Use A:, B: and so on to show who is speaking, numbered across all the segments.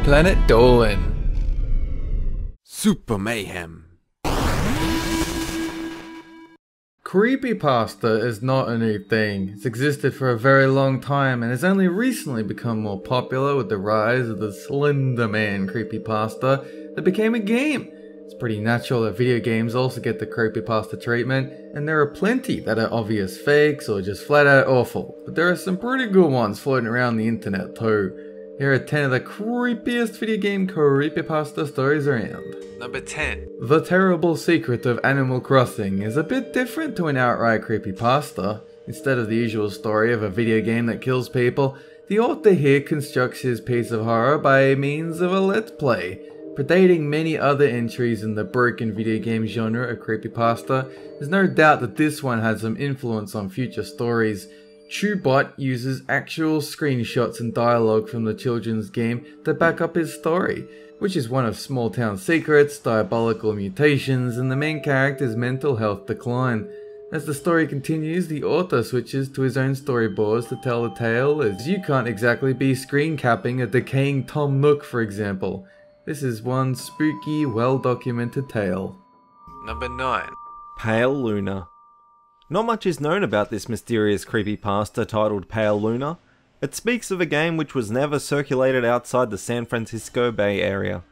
A: Planet Dolan.
B: Super Mayhem.
A: Creepypasta is not a new thing. It's existed for a very long time and has only recently become more popular with the rise of the Slender Man creepypasta that became a game. It's pretty natural that video games also get the creepypasta treatment, and there are plenty that are obvious fakes or just flat out awful, but there are some pretty good ones floating around the internet too. Here are 10 of the creepiest video game creepypasta stories around.
B: Number 10.
A: The Terrible Secret of Animal Crossing is a bit different to an outright creepypasta. Instead of the usual story of a video game that kills people, the author here constructs his piece of horror by means of a let's play. Predating many other entries in the broken video game genre of creepypasta, there's no doubt that this one had some influence on future stories. Chewbot uses actual screenshots and dialogue from the children's game to back up his story, which is one of small town secrets, diabolical mutations, and the main character's mental health decline. As the story continues, the author switches to his own storyboards to tell the tale, as you can't exactly be screen capping a decaying Tom Nook, for example. This is one spooky, well-documented tale.
B: Number 9.
C: Pale Luna. Not much is known about this mysterious creepypasta titled Pale Luna. It speaks of a game which was never circulated outside the San Francisco Bay Area.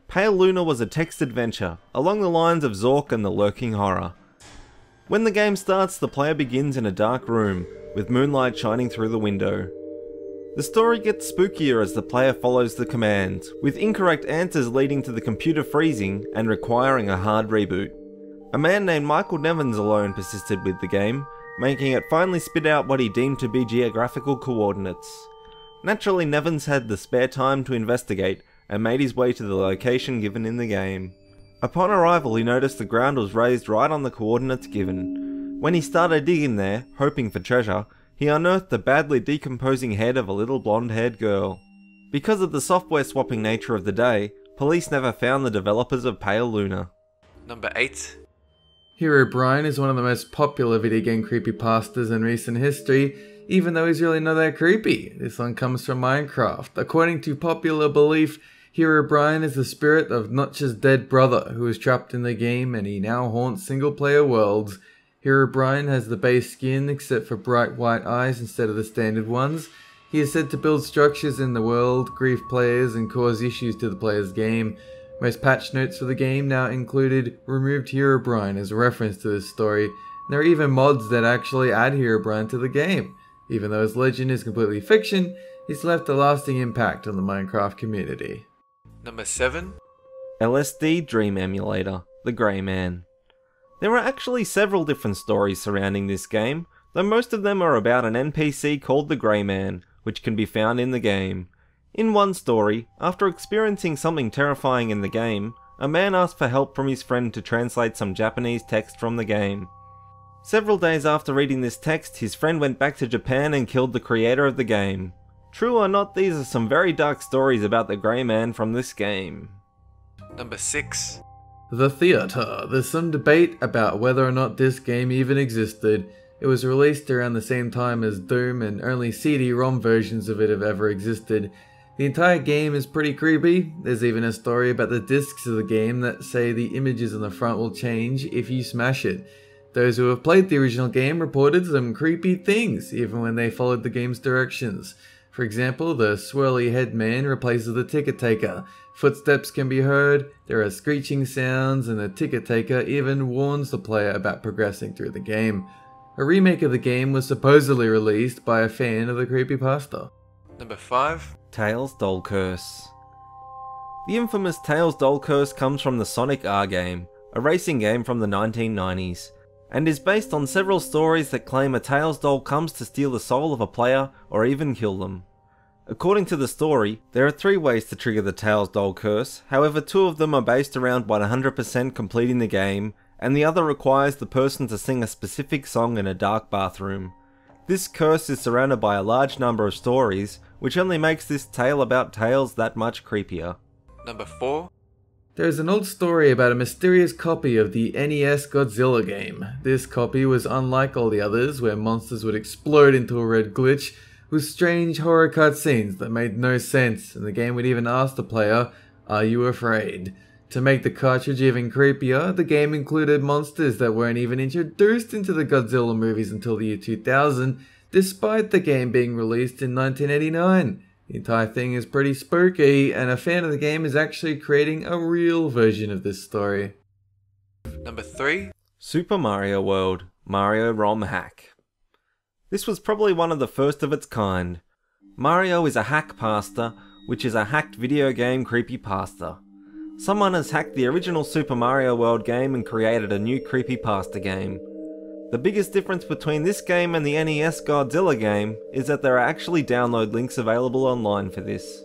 C: Pale Luna was a text adventure, along the lines of Zork and the Lurking Horror. When the game starts, the player begins in a dark room, with moonlight shining through the window. The story gets spookier as the player follows the commands, with incorrect answers leading to the computer freezing and requiring a hard reboot. A man named Michael Nevins alone persisted with the game, making it finally spit out what he deemed to be geographical coordinates. Naturally, Nevins had the spare time to investigate and made his way to the location given in the game. Upon arrival, he noticed the ground was raised right on the coordinates given. When he started digging there, hoping for treasure, he unearthed the badly decomposing head of a little blonde-haired girl. Because of the software swapping nature of the day, police never found the developers of Pale Luna.
B: Number 8.
A: Herobrine is one of the most popular video game creepypastas in recent history, even though he's really not that creepy. This one comes from Minecraft. According to popular belief, Herobrine is the spirit of Notch's dead brother, who was trapped in the game and he now haunts single-player worlds. Herobrine has the base skin except for bright white eyes instead of the standard ones. He is said to build structures in the world, grief players, and cause issues to the player's game. Most patch notes for the game now included removed Herobrine as a reference to this story. There are even mods that actually add Herobrine to the game. Even though his legend is completely fiction, he's left a lasting impact on the Minecraft community.
B: Number 7.
C: LSD Dream Emulator, The Grey Man. There are actually several different stories surrounding this game, though most of them are about an NPC called the Grey Man, which can be found in the game. In one story, after experiencing something terrifying in the game, a man asked for help from his friend to translate some Japanese text from the game. Several days after reading this text, his friend went back to Japan and killed the creator of the game. True or not, these are some very dark stories about the Grey Man from this game.
B: Number 6.
A: The Theatre. There's some debate about whether or not this game even existed. It was released around the same time as Doom, and only CD-ROM versions of it have ever existed. The entire game is pretty creepy. There's even a story about the discs of the game that say the images on the front will change if you smash it. Those who have played the original game reported some creepy things, even when they followed the game's directions. For example, the swirly head man replaces the ticket taker. Footsteps can be heard, there are screeching sounds, and the ticket taker even warns the player about progressing through the game. A remake of the game was supposedly released by a fan of the creepypasta.
B: Number 5.
C: Tails Doll Curse. The infamous Tails Doll Curse comes from the Sonic R game, a racing game from the 1990s, and is based on several stories that claim a Tails doll comes to steal the soul of a player or even kill them. According to the story, there are 3 ways to trigger the Tails Doll Curse, however 2 of them are based around 100% completing the game, and the other requires the person to sing a specific song in a dark bathroom. This curse is surrounded by a large number of stories, which only makes this tale about Tails that much creepier.
B: Number 4.
A: There is an old story about a mysterious copy of the NES Godzilla game. This copy was unlike all the others, where monsters would explode into a red glitch, with strange horror cutscenes that made no sense, and the game would even ask the player, "Are you afraid?" To make the cartridge even creepier, the game included monsters that weren't even introduced into the Godzilla movies until the year 2000, despite the game being released in 1989. The entire thing is pretty spooky, and a fan of the game is actually creating a real version of this story.
B: Number 3.
C: Super Mario World, Mario Romhack. This was probably one of the first of its kind. Mario is a hackpasta, which is a hacked video game creepypasta. Someone has hacked the original Super Mario World game and created a new creepypasta game. The biggest difference between this game and the NES Godzilla game is that there are actually download links available online for this.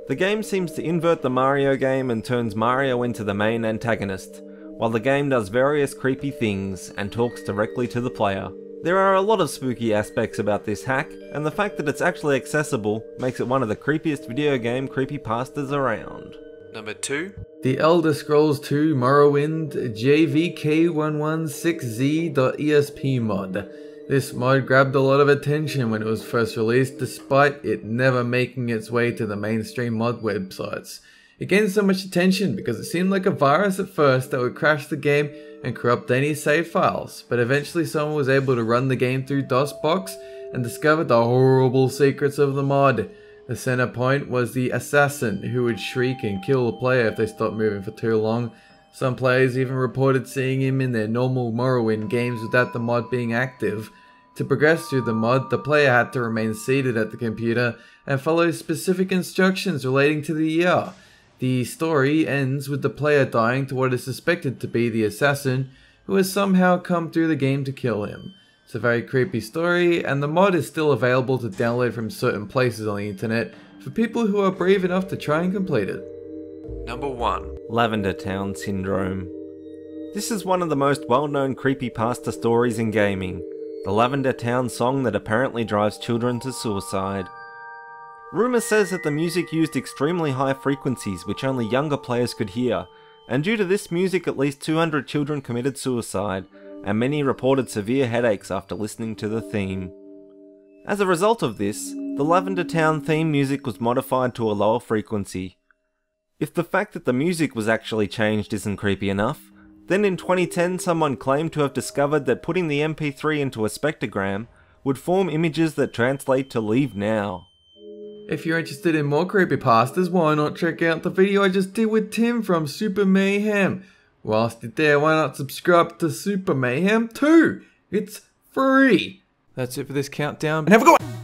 C: The game seems to invert the Mario game and turns Mario into the main antagonist, while the game does various creepy things and talks directly to the player. There are a lot of spooky aspects about this hack, and the fact that it's actually accessible makes it one of the creepiest video game creepypastas around.
B: Number 2.
A: The Elder Scrolls 2 Morrowind JVK116Z.ESP mod. This mod grabbed a lot of attention when it was first released, despite it never making its way to the mainstream mod websites. It gained so much attention because it seemed like a virus at first that would crash the game and corrupt any save files, but eventually someone was able to run the game through DOSBox and discovered the horrible secrets of the mod. The center point was the assassin, who would shriek and kill the player if they stopped moving for too long. Some players even reported seeing him in their normal Morrowind games without the mod being active. To progress through the mod, the player had to remain seated at the computer and follow specific instructions relating to the year. The story ends with the player dying to what is suspected to be the assassin, who has somehow come through the game to kill him. It's a very creepy story, and the mod is still available to download from certain places on the internet for people who are brave enough to try and complete it.
B: Number 1.
C: Lavender Town Syndrome. This is one of the most well-known creepypasta stories in gaming, the Lavender Town song that apparently drives children to suicide. Rumour says that the music used extremely high frequencies which only younger players could hear, and due to this music at least 200 children committed suicide, and many reported severe headaches after listening to the theme. As a result of this, the Lavender Town theme music was modified to a lower frequency. If the fact that the music was actually changed isn't creepy enough, then in 2010 someone claimed to have discovered that putting the MP3 into a spectrogram would form images that translate to "Leave Now."
A: If you're interested in more creepypastas, why not check out the video I just did with Tim from Super Mayhem? Whilst you're there, why not subscribe to Super Mayhem too? It's free! That's it for this countdown, and have a good one!